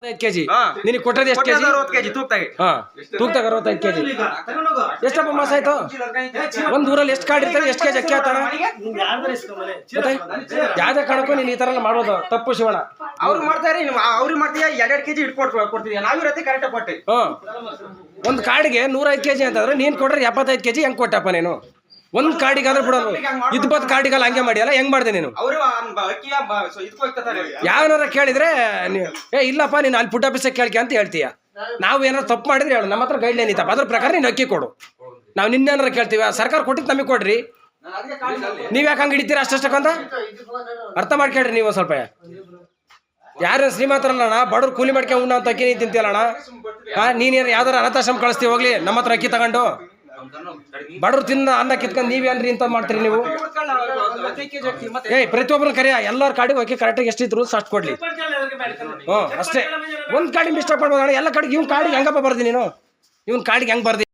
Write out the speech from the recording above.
5 KG ನಿನಗೆ ಕೊಟ್ಟದ್ದು ಎಷ್ಟು ಕೆಜಿ? 60 ಕೆಜಿ ತೂಗ್ತಾಗೆ. ತೂಗ್ತಾಗ 65 ಕೆಜಿ. ಎಷ್ಟಪ್ಪ ಮಾಸ ಆಯ್ತು? ಒಂದ್ ಊರಲ್ಲಿ ಎಷ್ಟು ಕಾರ್ಡ್ ಇರ್ತಾರೆ, ಎಷ್ಟು ಕೆಜಿ ಅಕ್ಕಿ ಆತಾರ? ಯಾವ್ದೇ ಕಾರಣಕ್ಕೂ ನೀನು ಈ ತರ ಎಲ್ಲ ಮಾಡೋದು ತಪ್ಪು ಶಿವಣ್ಣ. ಅವ್ರು ಮಾಡ್ತಾರೆ, ಅವ್ರಿಗೆ ಮಾಡ್ತೀಯ 2 ಕೆಜಿ ಕೊಡ್ತಿದ್ಯಾ, ನಾವಿರತ್ತೆ ಕರೆಕ್ಟ್ ಕೊಟ್ಟೆ. ಒಂದು ಕಾರ್ಡ್ಗೆ 105 ಕೆಜಿ ಅಂತಂದ್ರೆ ನೀನ್ ಕೊಟ್ರೆ 75 ಕೆಜಿ ಹೆಂಗ್ ಕೊಟ್ಟಪ್ಪ ನೀನು? ಒಂದ್ ಕಾರ್ಡಿಗಾದ್ರೆ ಬಿಡೋದು, 20 ಕಾರ್ಡಿಗಲ್ಲ ಹಂಗೆ ಮಾಡಿಯಲ್ಲ, ಹೆಂಗ್ ಮಾಡಿದೆ ನೀನು? ಯಾವನಾರ ಕೇಳಿದ್ರೆ ಇಲ್ಲಪ್ಪ ನೀನು ಅಲ್ಲಿ ಪುಟ್ಟ ಆಫೀಸಿಗೆ ಕೇಳ್ಕೆ ಅಂತ ಹೇಳ್ತೀಯ. ನಾವು ಏನಾರು ತಪ್ಪು ಮಾಡಿದ್ರೆ ಹೇಳು, ನಮ್ಮ ಹತ್ರ ಗೈಡ್ಲೈನ್ ಇತ್ತಪ್ಪ, ಅದ್ರ ಪ್ರಕಾರ ನೀನು ಅಕ್ಕಿ ಕೊಡು. ನಾವು ನಿನ್ನೇನಾರ ಕೇಳ್ತೀವಿ, ಸರ್ಕಾರ ಕೊಟ್ಟಿದ್ದು ನಮಗೆ ಕೊಡ್ರಿ. ನೀವ್ ಯಾಕೆ ಹಂಗೆ ಹಿಡಿತೀರ ಅಷ್ಟಕ್ಕಂತ ಅರ್ಥ ಮಾಡ್ಕೇಳ್ರಿ ನೀವು ಸ್ವಲ್ಪ. ಯಾರು ಶ್ರೀಮಂತರಲ್ಲಣ್ಣ, ಬಡವ್ರು ಕೂಲಿ ಮಾಡ್ಕೊಂಡು ಉಣ್ಣ ಅಂತ ಅಕ್ಕಿ ನೀನು ತಿಂತೀಯಲ್ಲಣ್ಣ. ನೀನೇನು ಯಾವ್ದಾರ ಅನಾಥಾಶ್ರಮ ಕಳಿಸ್ತೀವಿ ಹೋಗ್ಲಿ, ನಮ್ಮ ಹತ್ರ ಅಕ್ಕಿ ತಗೊಂಡು. ಬಡವ್ರು ತಿನ್ನ ಅನ್ನ ಕಿತ್ಕೊಂಡು ನೀವೇನ್ರಿ ಇಂತ ಮಾಡ್ತೀರಿ ನೀವು? ಪ್ರತಿಯೊಬ್ಬರು ಕರಿಯ, ಎಲ್ಲರ ಕಾಡಿಗೆ ಹೋಗಿ ಕರೆಕ್ಟಾಗಿ ಎಷ್ಟಿದ್ರು ಅಷ್ಟು ಕೊಡ್ಲಿ. ಅಷ್ಟೇ. ಒಂದ್ ಕಾಡಿಗೆ ಮಿಸ್ಟೇಕ್ ಮಾಡ್ಬೋದಣ್ಣ, ಎಲ್ಲ ಕಾಡಿಗೆ ಇವ್ನ ಕಾಡಿಗೆ ಹೆಂಗಪ್ಪ ಬರ್ದಿ ನೀನು? ಇವ್ನ ಕಾಡಿಗೆ ಹೆಂಗ್ ಬರ್ದಿ?